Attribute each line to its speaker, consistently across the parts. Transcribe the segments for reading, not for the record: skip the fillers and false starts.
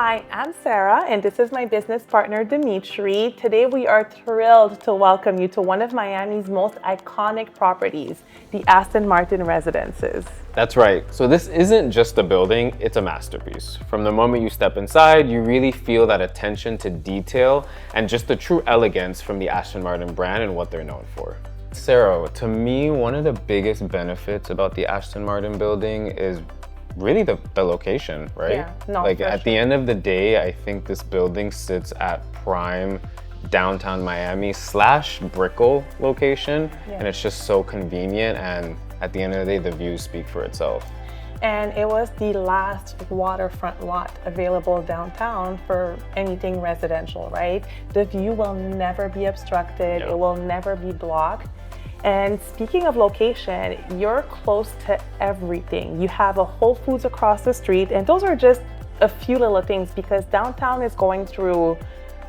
Speaker 1: Hi, I'm Sarah, and this is my business partner, Dimitri. Today, we are thrilled to welcome you to one of Miami's most iconic properties, the Aston Martin Residences.
Speaker 2: That's right. So this isn't just a building, it's a masterpiece. From the moment you step inside, you really feel that attention to detail and just the true elegance from the Aston Martin brand and what they're known for. Sarah, to me, one of the biggest benefits about the Aston Martin building is really the location, right?
Speaker 1: Yeah, no,
Speaker 2: like
Speaker 1: for
Speaker 2: at
Speaker 1: sure.
Speaker 2: the end of the day, I think this building sits at prime downtown Miami / Brickell location, and it's just so convenient, and at the end of the day, the views speak for itself.
Speaker 1: And it was the last waterfront lot available downtown for anything residential, right? The view will never be obstructed, it will never be blocked. And speaking of location, you're close to everything. You have a Whole Foods across the street, and those are just a few little things because downtown is going through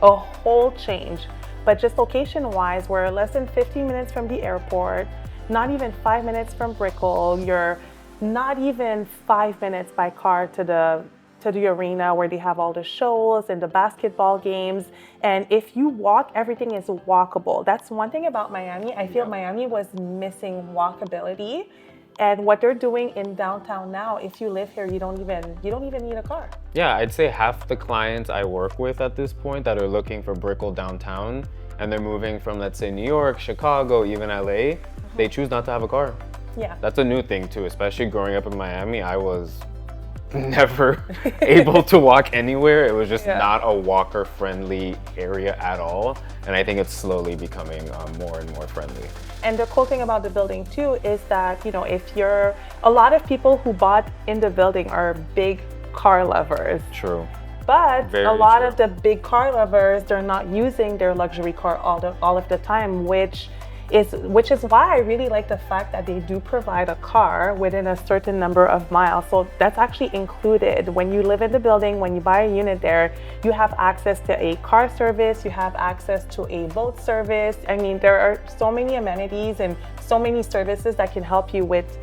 Speaker 1: a whole change. But just location-wise, we're less than 15 minutes from the airport, not even 5 minutes from Brickell. You're not even 5 minutes by car to the arena where they have all the shows and the basketball games. And if you walk, everything is walkable. That's one thing about Miami. I feel Miami was missing walkability. And what they're doing in downtown now, if you live here, you don't even need a car.
Speaker 2: Yeah, I'd say half the clients I work with at this point that are looking for Brickell downtown and they're moving from, let's say, New York, Chicago, even LA, they choose not to have a car.
Speaker 1: Yeah.
Speaker 2: That's a new thing too, especially growing up in Miami. I was never able to walk anywhere. It was just not a walker friendly area at all. And I think it's slowly becoming more and more friendly.
Speaker 1: And the cool thing about the building too is that, a lot of people who bought in the building are big car lovers.
Speaker 2: True.
Speaker 1: But
Speaker 2: Very
Speaker 1: a lot
Speaker 2: true.
Speaker 1: of the big car lovers, they're not using their luxury car all of the time, which is why I really like the fact that they do provide a car within a certain number of miles. So that's actually included. When you live in the building, when you buy a unit there, you have access to a car service, you have access to a boat service. I mean, there are so many amenities and so many services that can help you with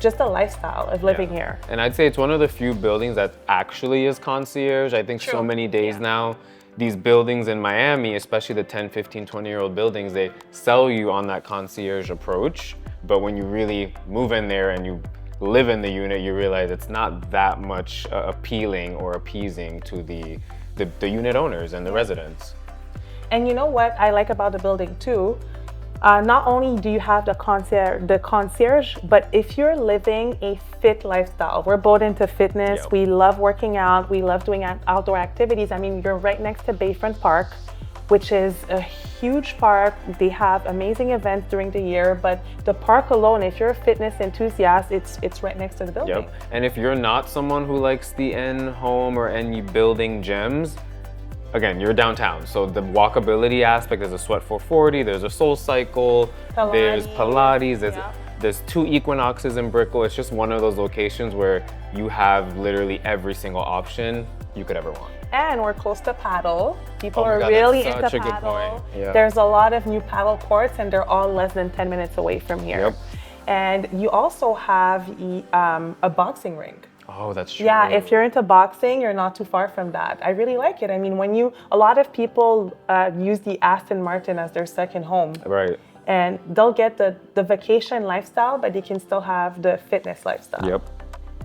Speaker 1: just the lifestyle of living here.
Speaker 2: And I'd say it's one of the few buildings that actually is concierge. I think so many days now, these buildings in Miami, especially the 10, 15, 20-year-old buildings, they sell you on that concierge approach. But when you really move in there and you live in the unit, you realize it's not that much appealing or appeasing to the unit owners and the residents.
Speaker 1: And you know what I like about the building too? Not only do you have the concierge, but if you're living a fit lifestyle, we're both into fitness, we love working out, we love doing outdoor activities. I mean, you're right next to Bayfront Park, which is a huge park. They have amazing events during the year, but the park alone, if you're a fitness enthusiast, it's right next to the building.
Speaker 2: And if you're not someone who likes the N home or any building gems, again, you're downtown, so the walkability aspect, there's a Sweat 440, there's a Soul Cycle, there's Pilates, there's 2 Equinoxes in Brickell. It's just one of those locations where you have literally every single option you could ever want.
Speaker 1: And we're close to paddle. People are really into
Speaker 2: such a good
Speaker 1: paddle.
Speaker 2: point. Yeah.
Speaker 1: There's a lot of new paddle courts and they're all less than 10 minutes away from here. And you also have a boxing ring.
Speaker 2: Oh, that's true.
Speaker 1: Yeah, if you're into boxing, you're not too far from that. I really like it. I mean, a lot of people use the Aston Martin as their second home.
Speaker 2: Right.
Speaker 1: And they'll get the vacation lifestyle, but they can still have the fitness lifestyle.
Speaker 2: Yep.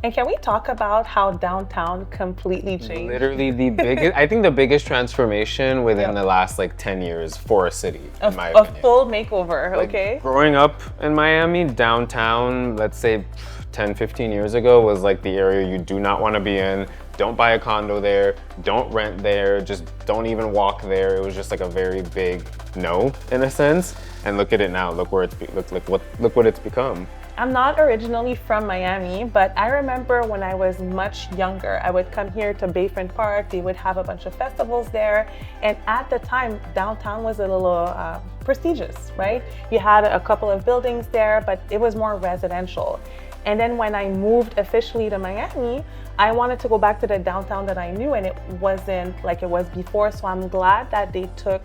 Speaker 1: And can we talk about how downtown completely changed?
Speaker 2: Literally the biggest, I think the biggest transformation within the last 10 years for a city, in my opinion.
Speaker 1: A full makeover, okay?
Speaker 2: Growing up in Miami, downtown, let's say 10, 15 years ago was like the area you do not want to be in. Don't buy a condo there, don't rent there, just don't even walk there. It was just like a very big no in a sense. And look at it now, look what it's become.
Speaker 1: I'm not originally from Miami, but I remember when I was much younger, I would come here to Bayfront Park. They would have a bunch of festivals there. And at the time, downtown was a little prestigious, right? You had a couple of buildings there, but it was more residential. And then when I moved officially to Miami, I wanted to go back to the downtown that I knew, and it wasn't like it was before. So I'm glad that they took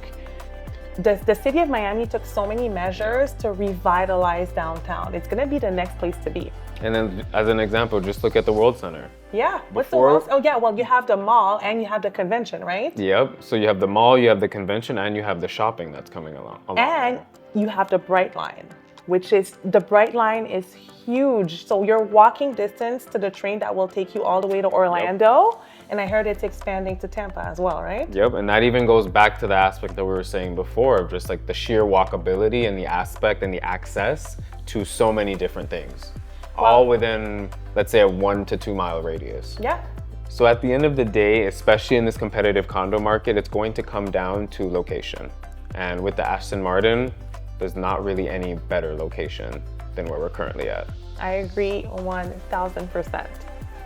Speaker 1: the city of Miami took so many measures to revitalize downtown. It's going to be the next place to be.
Speaker 2: And then as an example, just look at the World Center.
Speaker 1: Yeah, what's the
Speaker 2: Before-
Speaker 1: World? Oh yeah, well you have the mall and you have the convention, right?
Speaker 2: Yep. So you have the mall, you have the convention, and you have the shopping that's coming along.
Speaker 1: And you have the Bright Line, which is, the Bright Line is huge. So you're walking distance to the train that will take you all the way to Orlando. And I heard it's expanding to Tampa as well, right?
Speaker 2: Yep, and that even goes back to the aspect that we were saying before of just like the sheer walkability and the aspect and the access to so many different things. All within, let's say, a 1 to 2 mile radius.
Speaker 1: Yeah.
Speaker 2: So at the end of the day, especially in this competitive condo market, it's going to come down to location. And with the Aston Martin, there's not really any better location than where we're currently at.
Speaker 1: I agree 1000%.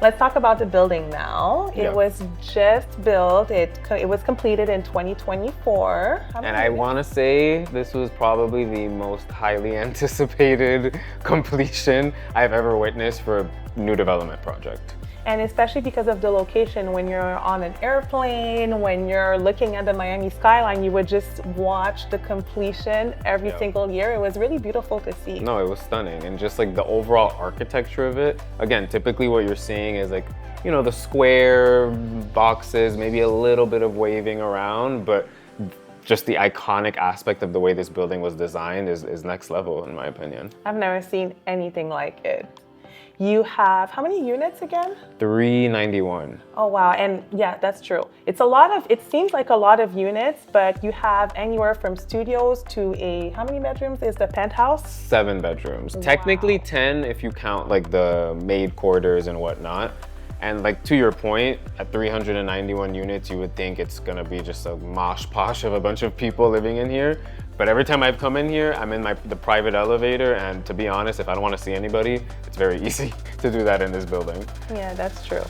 Speaker 1: Let's talk about the building now. It was just built, it was completed in 2024.
Speaker 2: And I want to say this was probably the most highly anticipated completion I've ever witnessed for a new development project.
Speaker 1: And especially because of the location, when you're on an airplane, when you're looking at the Miami skyline, you would just watch the completion every single year. It was really beautiful to see.
Speaker 2: No, it was stunning. And just like the overall architecture of it, again, typically what you're seeing is like, you know, the square boxes, maybe a little bit of waving around, but just the iconic aspect of the way this building was designed is next level, in my opinion.
Speaker 1: I've never seen anything like it. You have, how many units again?
Speaker 2: 391.
Speaker 1: Oh wow, and yeah, that's true. It's a lot of, it seems like a lot of units, but you have anywhere from studios to how many bedrooms is the penthouse?
Speaker 2: 7 bedrooms. Technically 10 if you count like the maid quarters and whatnot. And like to your point, at 391 units, you would think it's gonna be just a mosh posh of a bunch of people living in here. But every time I've come in here, I'm in the private elevator, and to be honest, if I don't want to see anybody, it's very easy to do that in this building.
Speaker 1: Yeah, that's true.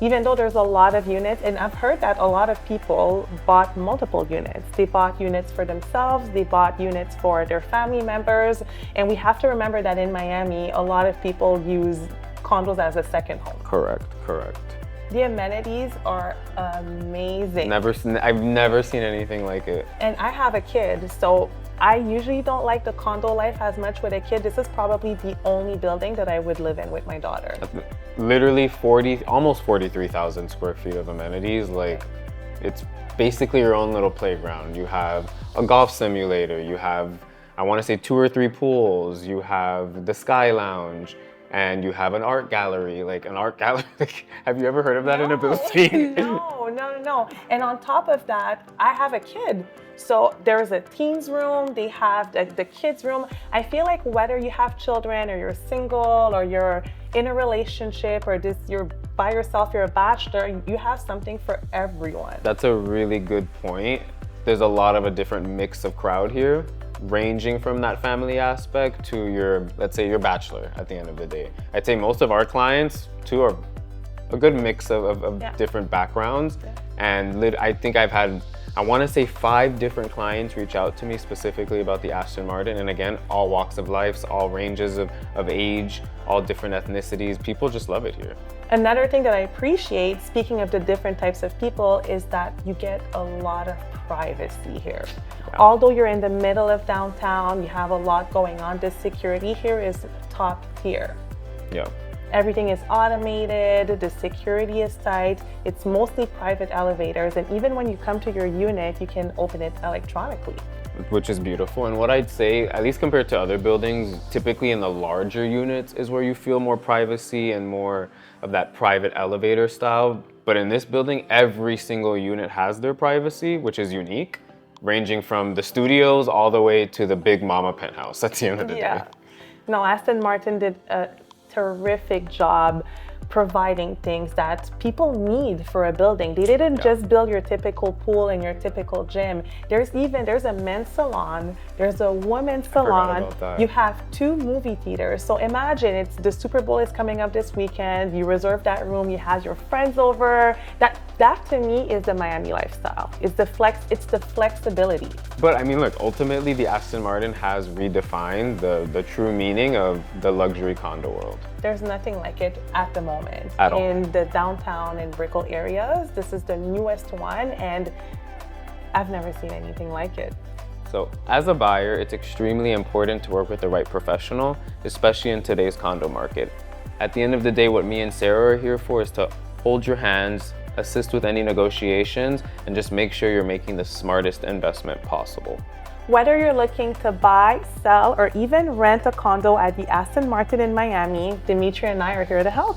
Speaker 1: Even though there's a lot of units, and I've heard that a lot of people bought multiple units. They bought units for themselves, they bought units for their family members, and we have to remember that in Miami, a lot of people use condos as a second home.
Speaker 2: Correct.
Speaker 1: The amenities are amazing.
Speaker 2: I've never seen anything like it.
Speaker 1: And I have a kid, so I usually don't like the condo life as much with a kid. This is probably the only building that I would live in with my daughter.
Speaker 2: Literally almost 43,000 square feet of amenities. Like, it's basically your own little playground. You have a golf simulator, you have, I want to say 2 or 3 pools, you have the Sky Lounge, and you have an art gallery, like an art gallery. Have you ever heard of that in a building?
Speaker 1: No. And on top of that, I have a kid. So there's a teens room, they have the kids room. I feel like whether you have children or you're single or you're in a relationship or you're by yourself, you're a bachelor, you have something for everyone.
Speaker 2: That's a really good point. There's a lot of a different mix of crowd here, ranging from that family aspect to your, let's say, your bachelor at the end of the day. I'd say most of our clients too are a good mix of different backgrounds. And I think I've had, I want to say 5 different clients reach out to me specifically about the Aston Martin. And again, all walks of life, all ranges of age, all different ethnicities. People just love it here.
Speaker 1: Another thing that I appreciate, speaking of the different types of people, is that you get a lot of privacy here. Yeah. Although you're in the middle of downtown, you have a lot going on, the security here is top tier.
Speaker 2: Yeah.
Speaker 1: Everything is automated, the security is tight, it's mostly private elevators, and even when you come to your unit, you can open it electronically.
Speaker 2: Which is beautiful. And what I'd say, at least compared to other buildings, typically in the larger units is where you feel more privacy and more of that private elevator style. But in this building, every single unit has their privacy, which is unique, ranging from the studios all the way to the big mama penthouse at the end of the day.
Speaker 1: No, Aston Martin did a terrific job providing things that people need for a building. They didn't just build your typical pool and your typical gym. There's a men's salon, there's a women's salon, you have 2 movie theaters. So imagine, it's the Super Bowl is coming up this weekend, you reserve that room, you have your friends over. That to me is the Miami lifestyle. It's the flexibility.
Speaker 2: But I mean, look, ultimately the Aston Martin has redefined the true meaning of the luxury condo world.
Speaker 1: There's nothing like it at the moment.
Speaker 2: At all.
Speaker 1: In the downtown and Brickell areas, this is the newest one, and I've never seen anything like it.
Speaker 2: So as a buyer, it's extremely important to work with the right professional, especially in today's condo market. At the end of the day, what me and Sarah are here for is to hold your hands, assist with any negotiations, and just make sure you're making the smartest investment possible.
Speaker 1: Whether you're looking to buy, sell, or even rent a condo at the Aston Martin in Miami, Dimitri and I are here to help.